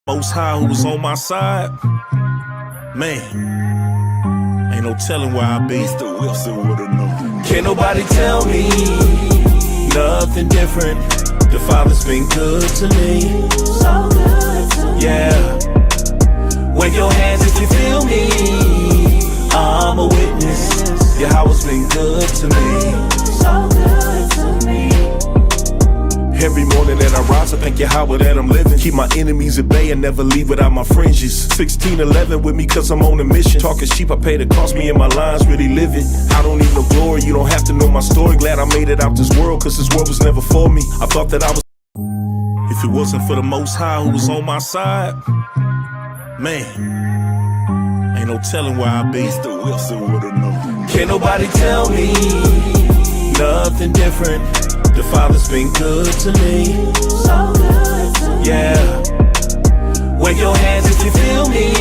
Most High who was on my side, man, ain't no telling where I'd be. Mr. Wilson would've known. Can't nobody tell me nothing different. The Father's been good to me, so good to me. Yeah, wave your hands if you feel me. I'm a witness, Yahweh's been good to me, so good to me. Every morning that I rise, I thank Yahweh that I'm living. Keep my enemies at bay and never leave without my fringes. 1611 with me cause I'm on a mission. Talking sheep, I pay the cost, me and my lines really live it. I don't need no glory, you don't have to know my story. Glad I made it out this world cause this world was never for me. I thought that I was. If it wasn't for the Most High who was on my side, man, ain't no telling where I'd be. Mr. Wilson would've known. Can't nobody tell me nothing different. The Father's been good to me, so good to me. Yeah, wave your hands if you feel me.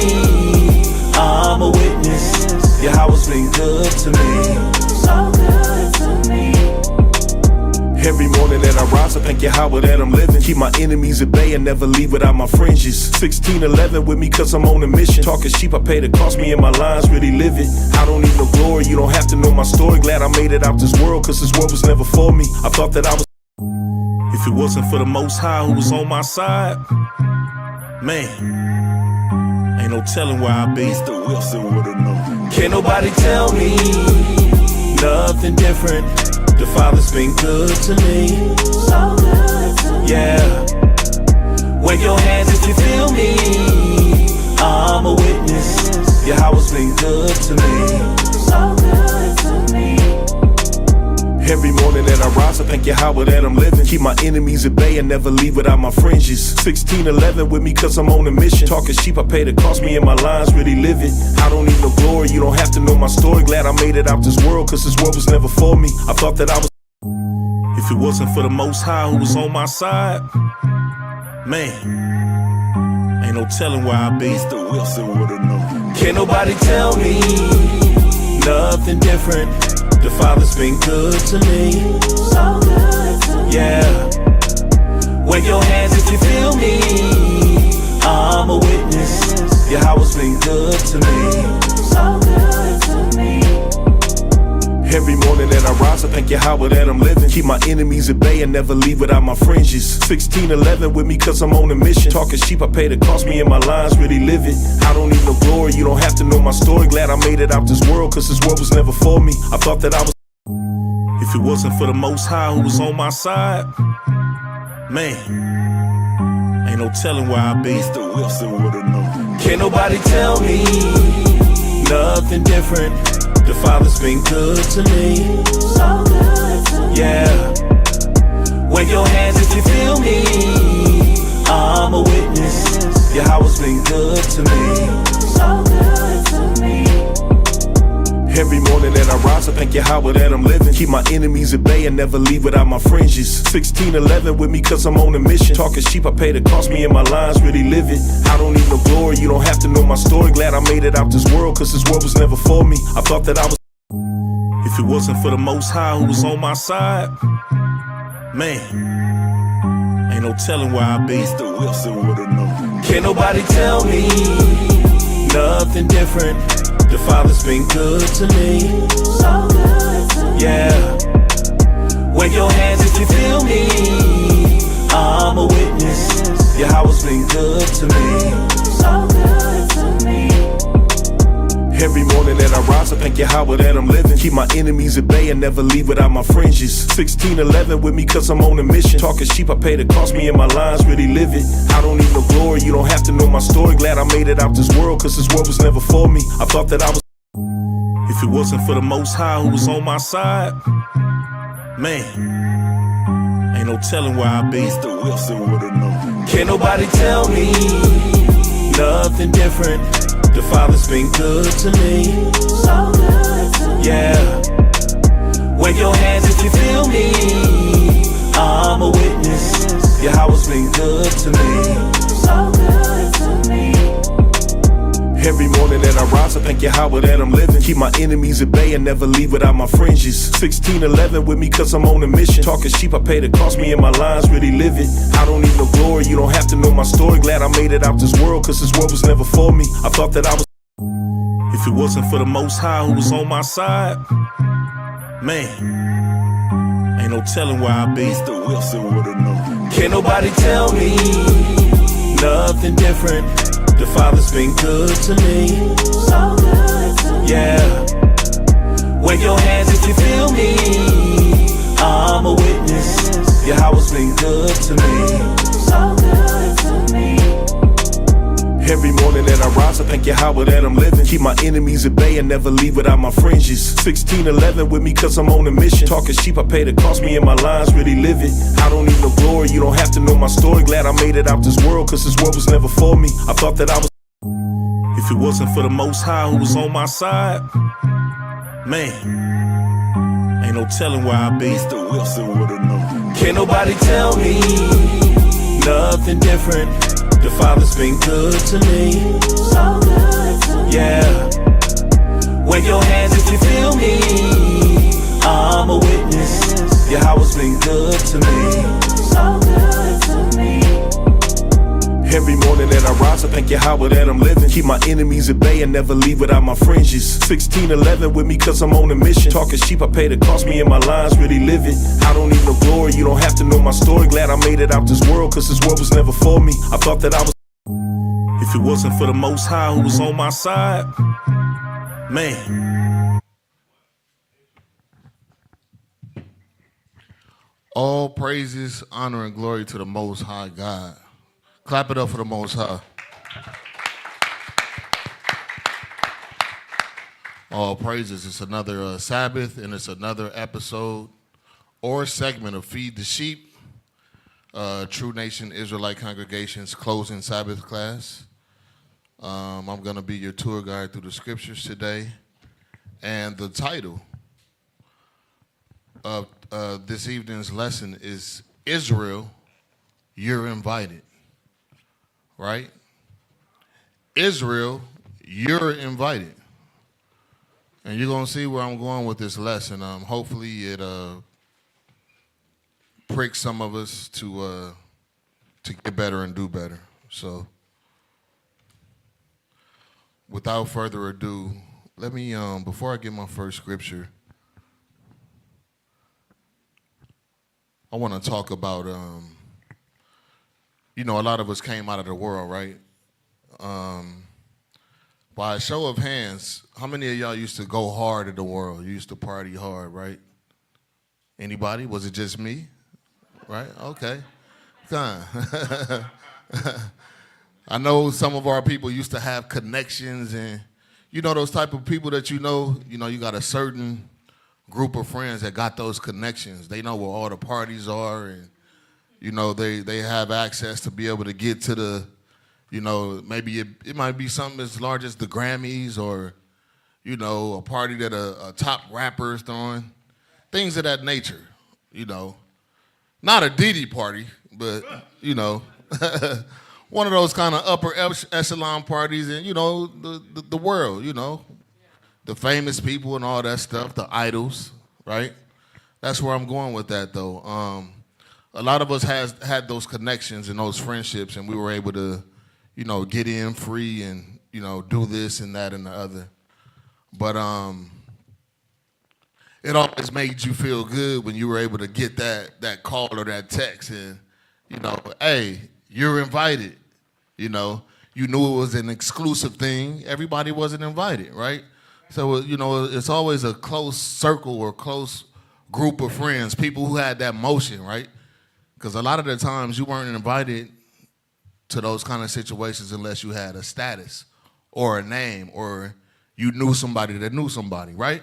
I'm a witness, Yahweh's been good to me, so good to me. Every morning that I rise, I thank Yahweh that I'm living. Keep my enemies at bay and never leave without my fringes. 1611 with me cause I'm on a mission. Talking sheep, I pay the cost, me and my lines really live it. I don't need no glory, you don't have to know my story. Glad I made it out this world cause this world was never for me. I thought that I was. If it wasn't for the Most High who was on my side, man, ain't no telling where I'd be. Mr. Wilson would've known. Can't nobody tell me nothing different. The Father's been good to me, so good to me. Yeah, wave your hands if you feel me. I'm a witness, Yahweh's been good to me, so good to me. Every morning that I rise, I thank Yahweh that I'm living. Keep my enemies at bay and never leave without my fringes. 1611 with me cause I'm on a mission. Talking sheep, I pay the cost, me and my lines really live it. I don't need no glory, you don't have to know my story. Glad I made it out this world cause this world was never for me. I thought that I was. If it wasn't for the Most High who was on my side, man, ain't no telling where I'd be. Mr. Wilson would've known. Can't nobody tell me nothing different. The Father's been good to me, so good to me. Yeah, wave your hands if you feel me. I'm a witness, Yahweh's been good to me, so good to me. Every morning that I rise, I thank Yahweh that I'm living. Keep my enemies at bay and never leave without my fringes. 1611 with me cause I'm on a mission. Talking sheep, I pay the cost, me and my lines really live it. I don't need no glory, you don't have to know my story. Glad I made it out this world cause this world was never for me. I thought that I was. If it wasn't for the Most High who was on my side, man, ain't no telling where I'd be. Mr. Wilson would've known. Can't nobody tell me nothing different. The Father's been good to me, so good to me. Yeah, wave your hands if you feel me. I'm a witness, Yahweh's been good to me, so good to me. Every morning that I rise, I thank Yahweh that I'm living. Keep my enemies at bay and never leave without my fringes. 1611 with me cause I'm on a mission. Talking sheep, I pay the cost, me and my lines really live it. I don't need no glory, you don't have to know my story. Glad I made it out this world cause this world was never for me. I thought that I was. If it wasn't for the Most High who was on my side, man, ain't no telling where I'd be. Mr. Wilson would've known. Can't nobody tell me nothing different. The Father's been good to me, so good to me. Yeah, wave your hands if you feel me. I'm a witness, Yahweh's been good to me, so good to me. Every morning that I rise, I thank Yahweh that I'm living. Keep my enemies at bay and never leave without my fringes. 1611 with me cause I'm on a mission. Talking sheep, I pay the cost, me and my lines really live it. I don't need no glory, you don't have to know my story. Glad I made it out this world cause this world was never for me. I thought that I was. If it wasn't for the Most High who was on my side, man, ain't no telling where I'd be. Mr. Wilson would've known. Can't nobody tell me nothing different. The Father's been good to me, so good to me. Yeah, wave your hands if you feel me. I'm a witness, Yahweh's been good to me, so good to me. Every morning that I rise, I thank Yahweh that I'm living. Keep my enemies at bay and never leave without my fringes. 1611 with me cause I'm on a mission. Talking sheep, I pay the cost, me and my lines really live it. I don't need no glory, you don't have to know my story. Glad I made it out this world cause this world was never for me. I thought that I was. If it wasn't for the Most High who was on my side, man, ain't no telling where I'd be. Mr. Wilson would've known. Can't nobody tell me nothing different. The Father's been good to me. So good to me. Yeah. Wave your hands if you feel me. I'm a witness. Yahweh's been good to me. So good to me. Every morning that I rise, I thank Yahweh that I'm living. Keep my enemies at bay and never leave without my fringes. 1611 with me cause I'm on a mission. Talking sheep, I pay the cost, me and my lines really live it. I don't need no glory, you don't have to know my story. Glad I made it out this world cause this world was never for me. I thought that I was. If it wasn't for the Most High who was on my side, man, ain't no telling where I'd be. Mr. Wilson would've known. Can't nobody tell me nothing different. The Father's been good to me. So good to me. Yeah. Wave your hands if you feel me. I'm a witness. Yahweh's been good to me. So good to me. Every morning that I rise, I thank Yahweh that I'm living. Keep my enemies at bay and never leave without my fringes. 1611 with me cause I'm on a mission. Talking sheep, I pay the cost, me and my lines really live it. I don't need no glory, you don't have to know my story. Glad I made it out this world cause this world was never for me. I thought that I was. If it wasn't for the Most High who was on my side, man. All praises, honor, and glory to the Most High God. Clap it up for the Most High. All praises. It's another Sabbath, and it's another episode or segment of Feed the Sheep, True Nation Israelite Congregation's closing Sabbath class. I'm going to be your tour guide through the scriptures today. And the title of this evening's lesson is Israel, You're Invited. Right? Israel, you're invited. And you're going to see where I'm going with this lesson. Hopefully it pricks some of us to get better and do better. So without further ado, let me, before I get my first scripture, I want to talk about, a lot of us came out of the world, right? By a show of hands, how many of y'all used to go hard in the world? You used to party hard, right? Anybody? Was it just me? Right? Okay. Fine. I know some of our people used to have connections, and those type of people that you got a certain group of friends that got those connections. They know where all the parties are, and they have access to be able to get to the, maybe it might be something as large as the Grammys or, a party that a top rapper is throwing, things of that nature, Not a Diddy party, but, one of those kind of upper echelon parties in, the world, the famous people and all that stuff, the idols, right? That's where I'm going with that, though. A lot of us had those connections and those friendships, and we were able to, get in free and, do this and that and the other. But it always made you feel good when you were able to get that call or that text and, hey, you're invited. You knew it was an exclusive thing. Everybody wasn't invited, right? So, it's always a close circle or close group of friends, people who had that motion, right? Because a lot of the times you weren't invited to those kind of situations unless you had a status or a name or you knew somebody that knew somebody, right?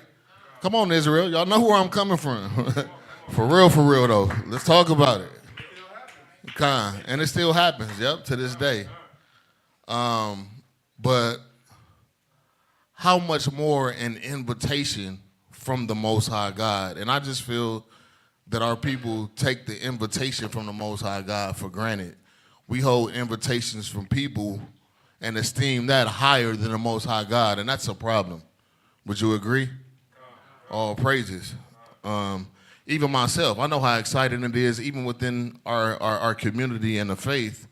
Come on, Israel. Y'all know where I'm coming from. For real, though. Let's talk about it. And it still happens, to this day. But how much more an invitation from the Most High God? And I just feel that our people take the invitation from the Most High God for granted. We hold invitations from people and esteem that higher than the Most High God, and that's a problem. Would you agree? All praises. Even myself, I know how exciting it is, even within our community and the faith,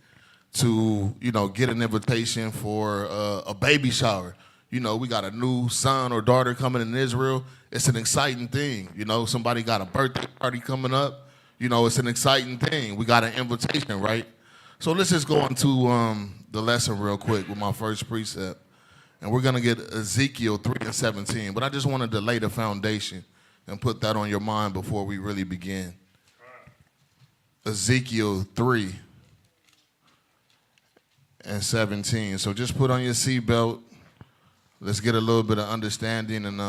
to get an invitation for a baby shower. We got a new son or daughter coming in Israel. It's an exciting thing. Somebody got a birthday party coming up. It's an exciting thing. We got an invitation, right? So let's just go into the lesson real quick with my first precept. And we're going to get Ezekiel 3:17. But I just wanted to lay the foundation and put that on your mind before we really begin. Ezekiel 3:17. So just put on your seatbelt. Let's get a little bit of understanding, and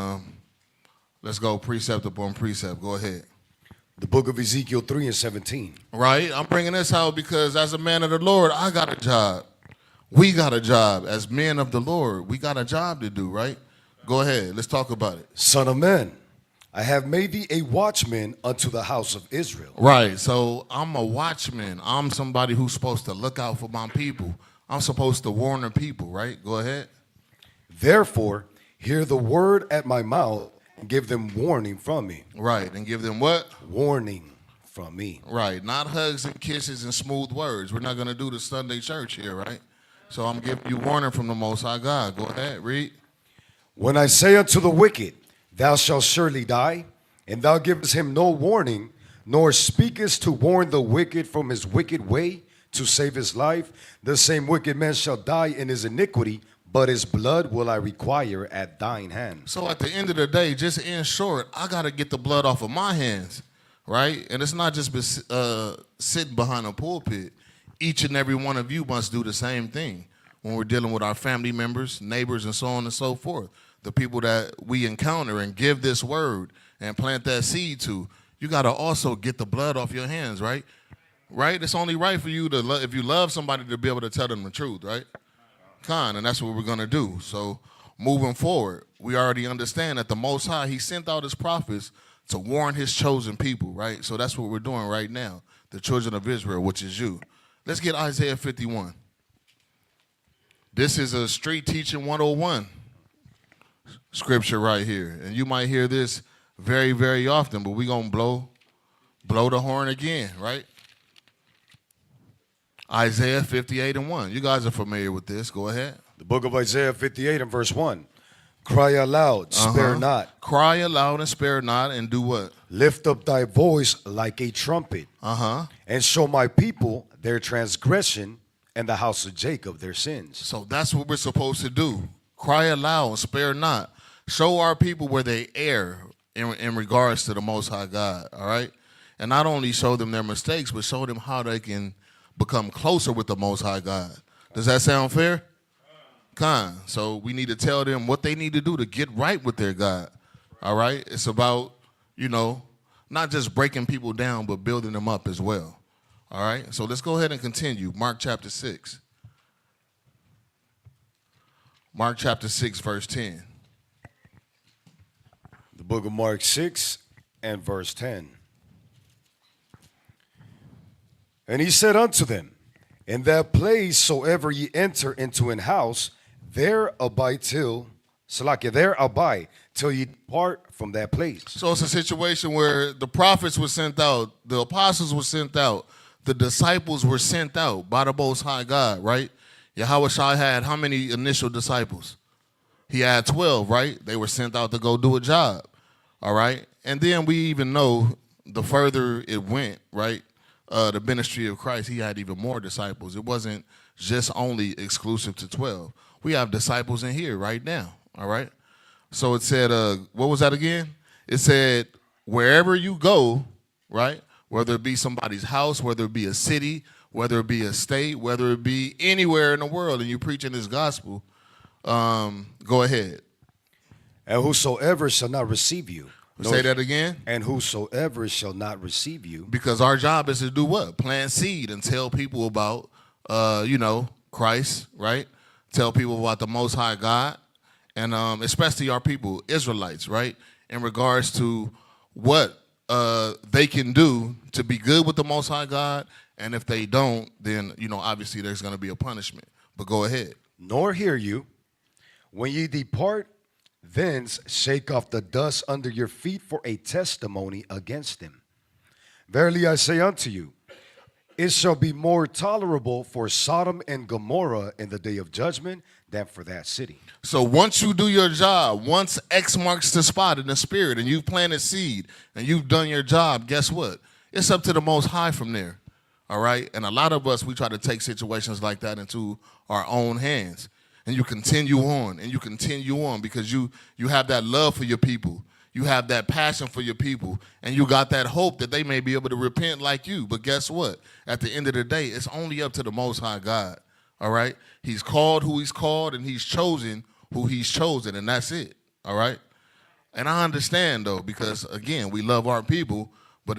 let's go precept upon precept. Go ahead. The book of Ezekiel 3:17. Right? I'm bringing this out because as a man of the Lord, I got a job. We got a job. As men of the Lord, we got a job to do, right? Go ahead. Let's talk about it. Son of man, I have made thee a watchman unto the house of Israel. Right. So I'm a watchman. I'm somebody who's supposed to look out for my people. I'm supposed to warn the people, right? Go ahead. Therefore, hear the word at my mouth and give them warning from me. Right. And give them what? Warning from me. Right. Not hugs and kisses and smooth words. We're not going to do the Sunday church here, right? So I'm giving you warning from the Most High God. Go ahead. Read. When I say unto the wicked, thou shalt surely die, and thou givest him no warning, nor speakest to warn the wicked from his wicked way to save his life, the same wicked man shall die in his iniquity, but his blood will I require at thine hand. So at the end of the day, just in short, I got to get the blood off of my hands, right? And it's not just sitting behind a pulpit. Each and every one of you must do the same thing when we're dealing with our family members, neighbors, and so on and so forth. The people that we encounter and give this word and plant that seed to, you got to also get the blood off your hands, right? Right? It's only right for you to, if you love somebody, to be able to tell them the truth, right? And that's what we're going to do. So moving forward, we already understand that the Most High, he sent out his prophets to warn his chosen people, right? So that's what we're doing right now, the children of Israel, which is you. Let's get Isaiah 51. This is a street teaching 101 scripture right here. And you might hear this very, very often, but we're going to blow the horn again, right? Isaiah 58:1. You guys are familiar with this. Go ahead. The book of Isaiah 58 and verse 1. Cry aloud, spare not. Cry aloud and spare not, and do what? Lift up thy voice like a trumpet. And show my people their transgression and the house of Jacob their sins. So that's what we're supposed to do. Cry aloud and spare not. Show our people where they err in regards to the Most High God, all right? And not only show them their mistakes, but show them how they can become closer with the Most High God. Does that sound fair? So we need to tell them what they need to do to get right with their God, all right? It's about, not just breaking people down, but building them up as well, all right? So let's go ahead and continue. Mark chapter 6. Mark chapter 6, verse 10. The book of Mark 6 and verse 10. And he said unto them, in that place soever ye enter into an house, there abide till ye depart from that place. So it's a situation where the prophets were sent out, the apostles were sent out, the disciples were sent out by the Most High God, right? Yahweh Shai had how many initial disciples? He had 12, right? They were sent out to go do a job, all right? And then we even know the further it went, right? The ministry of Christ, he had even more disciples. It wasn't just only exclusive to 12. We have disciples in here right now, all right? So it said, what was that again? It said, wherever you go, right, whether it be somebody's house, whether it be a city, whether it be a state, whether it be anywhere in the world, and you're preaching this gospel, go ahead. And whosoever shall not receive you. Say that again. And whosoever shall not receive you. Because our job is to do what? Plant seed and tell people about, Christ, right? Tell people about the Most High God, and especially our people, Israelites, right? In regards to what they can do to be good with the Most High God, and if they don't, then, obviously there's going to be a punishment. But go ahead. nor hear you. When ye depart thence, shake off the dust under your feet for a testimony against them. Verily I say unto you, it shall be more tolerable for Sodom and Gomorrah in the day of judgment than for that city. So once you do your job, once X marks the spot in the spirit and you've planted seed and you've done your job, guess what? It's up to the Most High from there, all right? And a lot of us, we try to take situations like that into our own hands. And you continue on and you continue on because you have that love for your people. You have that passion for your people, and you got that hope that they may be able to repent like you. But guess what? At the end of the day, it's only up to the Most High God, all right? He's called who he's called, and he's chosen who he's chosen, and that's it, all right? And I understand, though, because, again, we love our people, but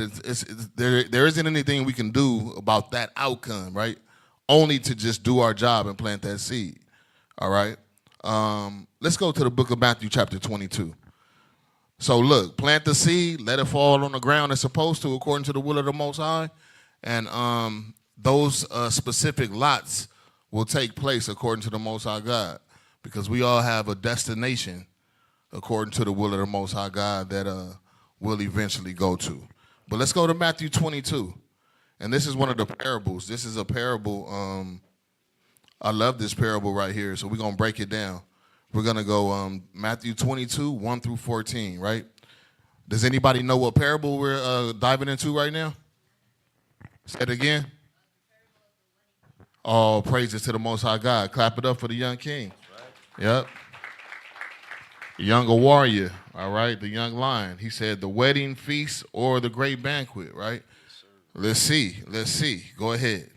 there isn't anything we can do about that outcome, right? Only to just do our job and plant that seed, all right? Let's go to the book of Matthew chapter 22. So look, plant the seed, let it fall on the ground as supposed to, according to the will of the Most High, and those specific lots will take place according to the Most High God, because we all have a destination according to the will of the Most High God that we'll eventually go to. But let's go to Matthew 22, and this is one of the parables. This is a parable. I love this parable right here, so we're going to break it down. We're going to go Matthew 22, 1 through 14, right? Does anybody know what parable we're diving into right now? Say it again. Oh, praises to the Most High God. Clap it up for the young king. Yep. The younger warrior, all right, the young lion. He said the wedding feast or the great banquet, right? Let's see. Go ahead.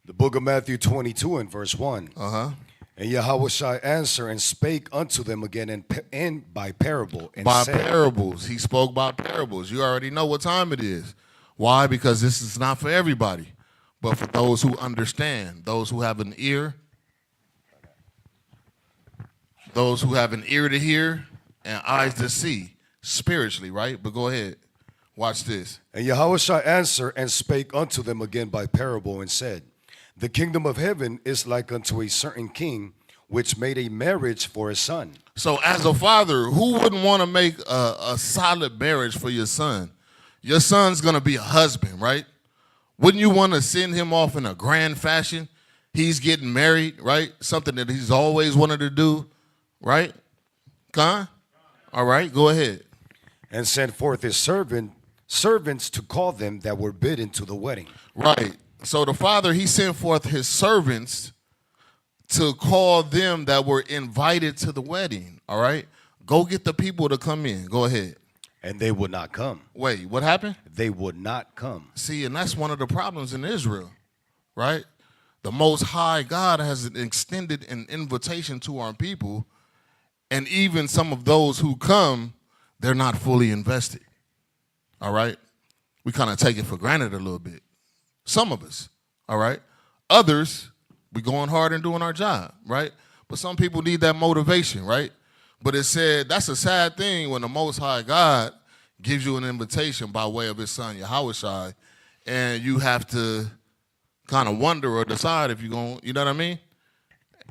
The book of Matthew 22 and verse 1. Uh-huh. And Yahushua answered and spake unto them again and by parable. And by said, parables. He spoke by parables. You already know what time it is. Why? Because this is not for everybody, but for those who understand, those who have an ear, those who have an ear to hear and eyes to see spiritually, right? But go ahead. Watch this. And Yahushua answered and spake unto them again by parable and said, the kingdom of heaven is like unto a certain king, which made a marriage for his son. So as a father, who wouldn't want to make a solid marriage for your son? Your son's going to be a husband, right? Wouldn't you want to send him off in a grand fashion? He's getting married, right? Something that he's always wanted to do, right? Con? All right, go ahead. And sent forth his servants to call them that were bidden to the wedding. Right. So the father, he sent forth his servants to call them that were invited to the wedding, all right? Go get the people to come in. Go ahead. And they would not come. Wait, what happened? They would not come. See, and that's one of the problems in Israel, right? The Most High God has extended an invitation to our people, and even some of those who come, they're not fully invested, all right? We kind of take it for granted a little bit. Some of us, all right? Others, we going hard and doing our job, right? But some people need that motivation, right? But it said that's a sad thing when the Most High God gives you an invitation by way of his son, Yahushua, and you have to kind of wonder or decide if you're going, you know what I mean?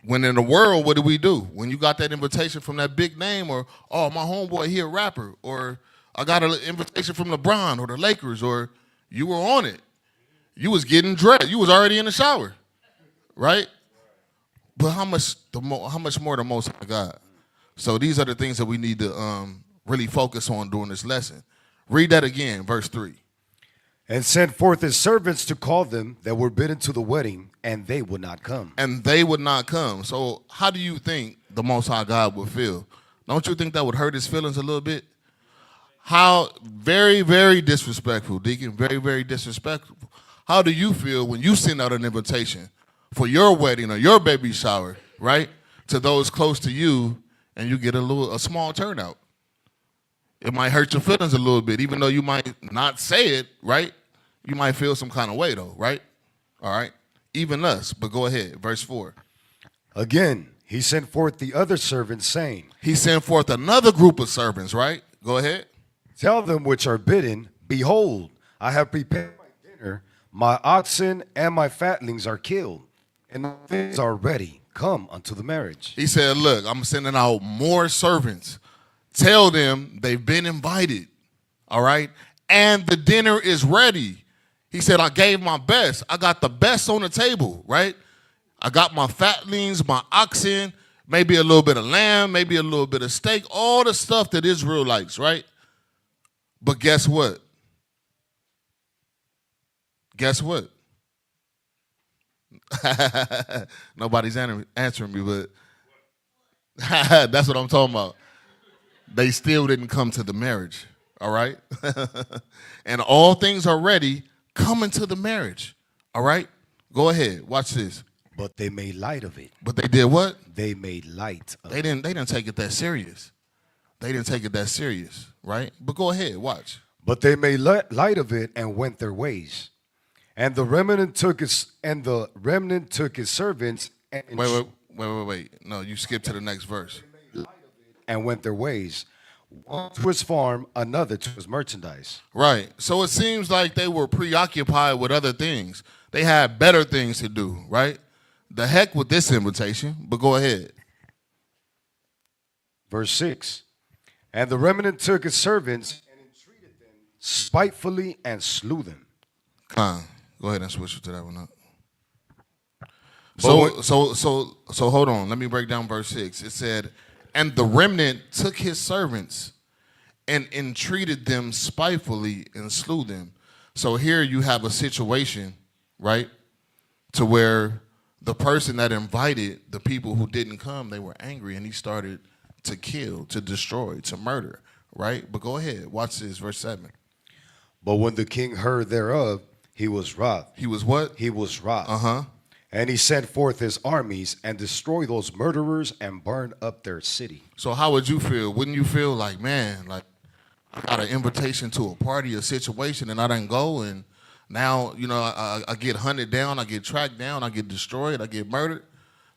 When in the world, what do we do? When you got that invitation from that big name or, oh, my homeboy, he a rapper, or I got an invitation from LeBron or the Lakers, or you were on it. You was getting dressed. You was already in the shower, right? But how much more the Most High God? So these are the things that we need to really focus on during this lesson. Read that again, verse 3. And sent forth his servants to call them that were bidden to the wedding, and they would not come. And they would not come. So how do you think the Most High God would feel? Don't you think that would hurt his feelings a little bit? How very, very disrespectful, Deacon, very, very disrespectful. How do you feel when you send out an invitation for your wedding or your baby shower, right, to those close to you, and you get a small turnout? It might hurt your feelings a little bit, even though you might not say it, right? You might feel some kind of way, though, right? All right? Even us, but go ahead, verse 4. Again, he sent forth the other servants, saying, He sent forth another group of servants, right? Go ahead. tell them which are bidden, behold, I have prepared my dinner, my oxen and my fatlings are killed, and all things are ready. Come unto the marriage. He said, look, I'm sending out more servants. Tell them they've been invited, all right? And the dinner is ready. He said, I gave my best. I got the best on the table, right? I got my fatlings, my oxen, maybe a little bit of lamb, maybe a little bit of steak, all the stuff that Israel likes, right? But guess what? Guess what? Nobody's answering me, but that's what I'm talking about. They still didn't come to the marriage, all right? And all things are ready, come into the marriage, all right? Go ahead, watch this. But they made light of it. But they did what? They made light of it. They didn't take it that serious. They didn't take it that serious, right? But go ahead, watch. But they made light of it and went their ways. And the remnant took his servants and Wait. No, you skip to the next verse. and went their ways, one to his farm, another to his merchandise. Right. So it seems like they were preoccupied with other things. They had better things to do, right? The heck with this invitation, but go ahead. Verse 6. And the remnant took his servants and entreated them spitefully and slew them. Go ahead and switch to that one up. But So hold on. Let me break down verse 6. It said, and the remnant took his servants and entreated them spitefully and slew them. So here you have a situation, right, to where the person that invited the people who didn't come, they were angry, and he started to kill, to destroy, to murder, right? But go ahead. Watch this, verse 7. But when the king heard thereof, he was wroth. He was what? He was wroth. Uh-huh. And he sent forth his armies and destroyed those murderers and burned up their city. So how would you feel? Wouldn't you feel like, man, like I got an invitation to a party, a situation, and I didn't go, and now, you know, I get hunted down, I get tracked down, I get destroyed, I get murdered?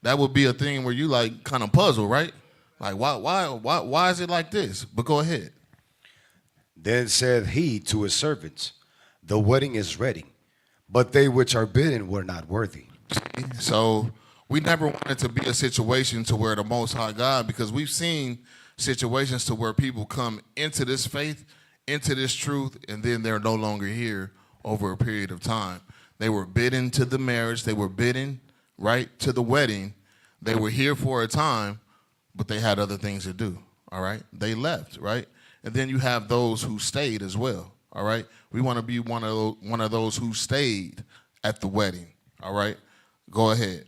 That would be a thing where you like kind of puzzle, right? Like, why is it like this? But go ahead. Then said he to his servants, the wedding is ready, but they which are bidden were not worthy. So we never wanted to be a situation to where the Most High God, because we've seen situations to where people come into this faith, into this truth, and then they're no longer here over a period of time. They were bidden to the marriage. They were bidden, right, to the wedding. They were here for a time, but they had other things to do, all right? They left, right? And then you have those who stayed as well, all right? We want to be one of those who stayed at the wedding, all right? Go ahead.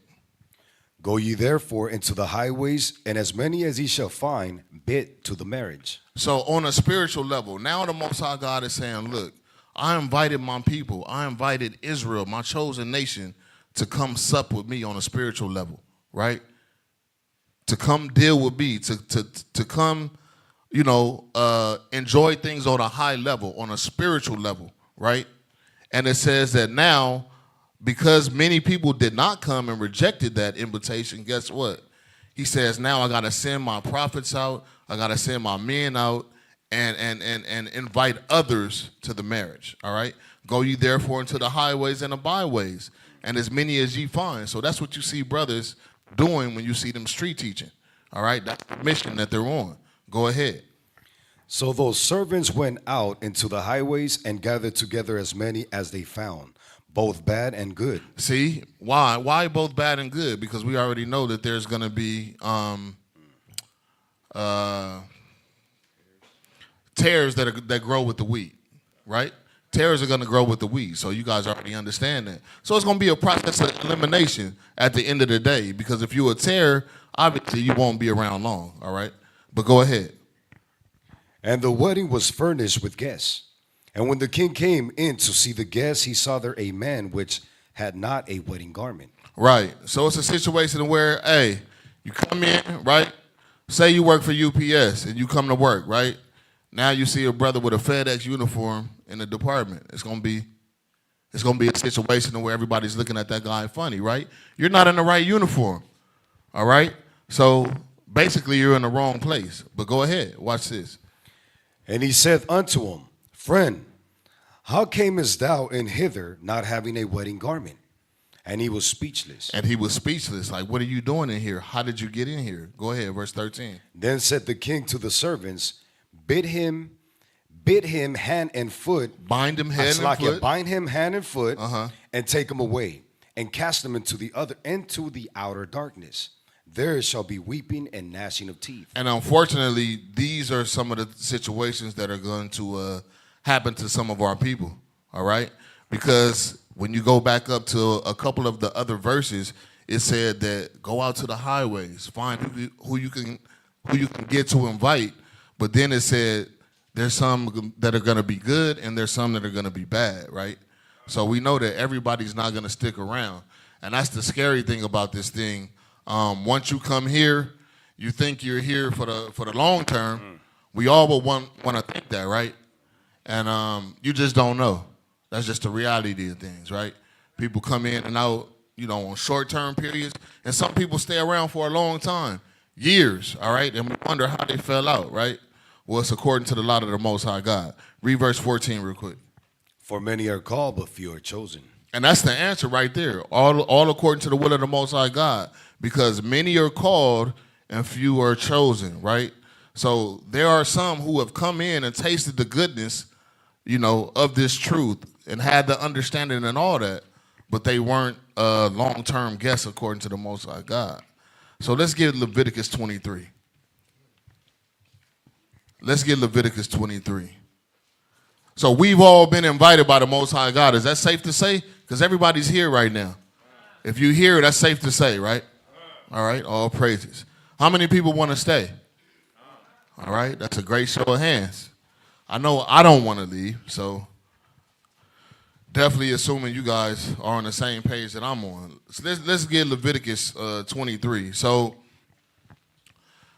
Go ye therefore into the highways, and as many as ye shall find, bid to the marriage. So on a spiritual level, now the Most High God is saying, look, I invited my people. I invited Israel, my chosen nation, to come sup with me on a spiritual level, right? To come deal with me, to come, you know, enjoy things on a high level, on a spiritual level, right? And it says that now, because many people did not come and rejected that invitation, guess what? He says, now I got to send my prophets out. I got to send my men out and invite others to the marriage, all right? Go ye therefore into the highways and the byways, and as many as ye find. So that's what you see brothers doing when you see them street teaching, all right? That's the mission that they're on. Go ahead. So those servants went out into the highways and gathered together as many as they found, both bad and good. See, why? Why both bad and good? Because we already know that there's going to be tares that grow with the wheat, right? Tares are going to grow with the wheat, so you guys already understand that. So it's going to be a process of elimination at the end of the day, because if you're a tare, obviously you won't be around long, all right? But go ahead. And the wedding was furnished with guests. And when the king came in to see the guests, he saw there a man which had not a wedding garment. Right. So it's a situation where, hey, you come in, right? Say you work for UPS and you come to work, right? Now you see a brother with a FedEx uniform in the department. It's gonna be a situation where everybody's looking at that guy funny, right? You're not in the right uniform, all right? So basically you're in the wrong place. But go ahead, watch this. And he said unto him, Friend, how camest thou in hither not having a wedding garment? And he was speechless. And he was speechless. Like, what are you doing in here? How did you get in here? Go ahead, verse 13. Then said the king to the servants, bid him hand and foot. Bind him hand and foot. Bind him hand and foot, Uh-huh. and take him away, and cast him into the outer darkness. There shall be weeping and gnashing of teeth. And unfortunately, these are some of the situations that are going to happen to some of our people. All right, because when you go back up to a couple of the other verses, it said that go out to the highways, find who you can get to invite. But then it said there's some that are going to be good and there's some that are going to be bad, right? So we know that everybody's not going to stick around, and that's the scary thing about this thing. Once you come here, you think you're here for the long term. We all will want to think that, right? And you just don't know. That's just the reality of things, right? People come in and out, on short-term periods, and some people stay around for a long time, years, all right? And we wonder how they fell out, right? Well, it's according to the law of the Most High God. Read verse 14 real quick. For many are called, but few are chosen. And that's the answer right there. All according to the will of the Most High God. Because many are called and few are chosen, right? So there are some who have come in and tasted the goodness, of this truth and had the understanding and all that, but they weren't long-term guests according to the Most High God. So let's get Leviticus 23. Let's get Leviticus 23. So we've all been invited by the Most High God. Is that safe to say? Because everybody's here right now. If you hear, that's safe to say, right? All right, all praises. How many people want to stay? All right, that's a great show of hands. I know I don't want to leave, so definitely assuming you guys are on the same page that I'm on. So let's get Leviticus 23. So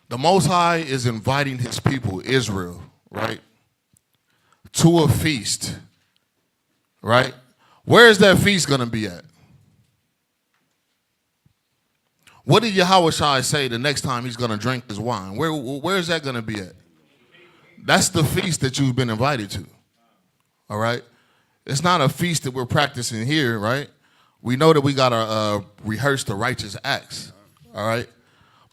the Most High is inviting his people, Israel, right, to a feast, right? Where is that feast going to be at? What did Yahushua say the next time he's going to drink his wine? Where is that going to be at? That's the feast that you've been invited to, all right? It's not a feast that we're practicing here, right? We know that we got to rehearse the righteous acts, all right?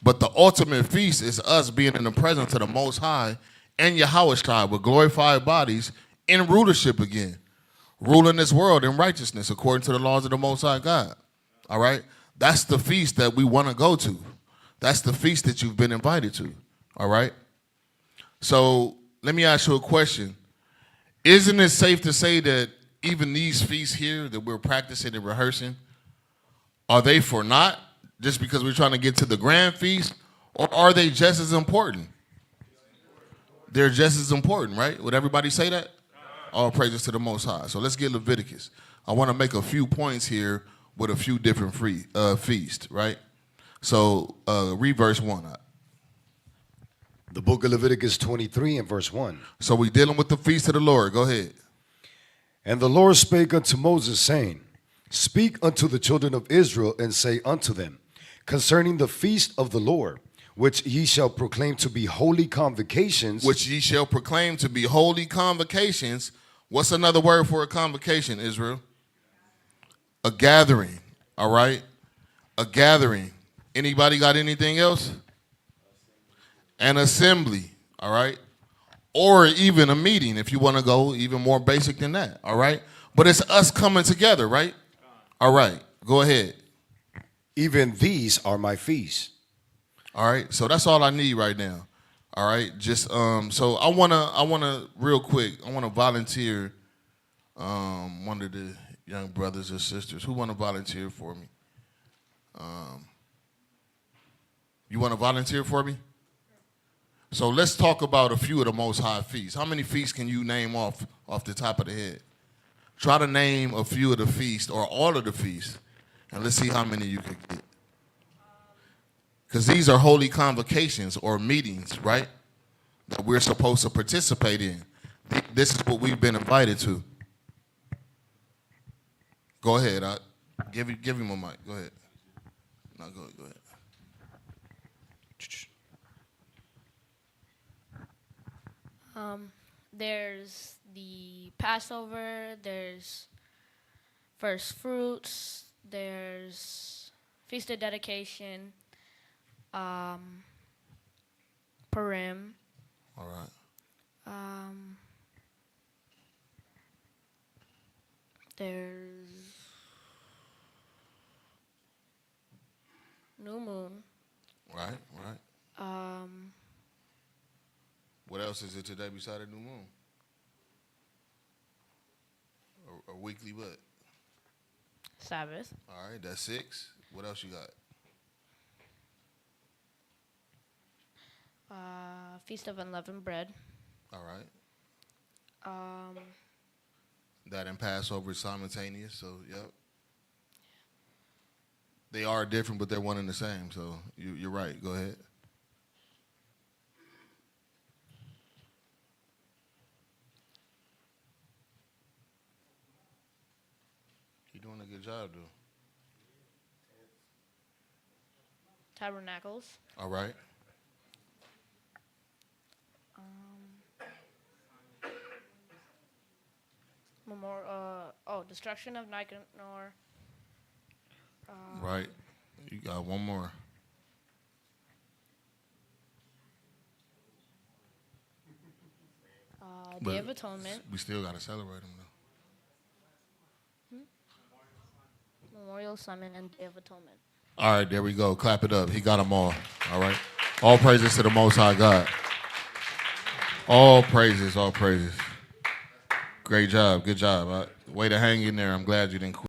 But the ultimate feast is us being in the presence of the Most High and Yahushua with glorified bodies in rulership again, ruling this world in righteousness according to the laws of the Most High God, all right? That's the feast that we want to go to. That's the feast that you've been invited to, all right? So let me ask you a question. Isn't it safe to say that even these feasts here that we're practicing and rehearsing, are they for naught just because we're trying to get to the grand feast, or are they just as important? They're just as important, right? Would everybody say that? All praises to the Most High. So let's get Leviticus. I want to make a few points here with a few different feasts, right? So read verse 1. The book of Leviticus 23 and verse 1. So we're dealing with the feast of the Lord. Go ahead. And the Lord spake unto Moses, saying, Speak unto the children of Israel, and say unto them, concerning the feast of the Lord, which ye shall proclaim to be holy convocations. Which ye shall proclaim to be holy convocations. What's another word for a convocation, Israel? A gathering, all right? A gathering. Anybody got anything else? An assembly, all right? Or even a meeting if you want to go even more basic than that, all right? But it's us coming together, right? All right, go ahead. Even these are my feasts. All right, so that's all I need right now. All right, just so I wanna real quick, I wanna volunteer one of the young brothers or sisters. Who wanna volunteer for me? You wanna volunteer for me? So let's talk about a few of the Most High feasts. How many feasts can you name off the top of the head? Try to name a few of the feasts or all of the feasts, and let's see how many you can get. Because these are holy convocations or meetings, right, that we're supposed to participate in. This is what we've been invited to. Go ahead. Give him a mic. Go ahead. No, go ahead. There's the Passover, there's first fruits, There's Feast of Dedication, Purim, All right. there's New Moon, Right. What else is it today beside the new moon? A weekly what? Sabbath, All right, that's 6. What else you got? Feast of Unleavened Bread, All right. um, That and Passover is simultaneous, so yep. They are different, but they're one and the same, so you're right. Go ahead. You're doing a good job, dude. Tabernacles, All right. Destruction of Nicanor, Right. You got one more. Day of But Atonement, we still got to celebrate them, though. Memorial Summon, and Day of Atonement. All right, there we go. Clap it up. He got them all. All right. All praises to the Most High God. All praises, all praises. Great job. Good job. Way to hang in there. I'm glad you didn't quit.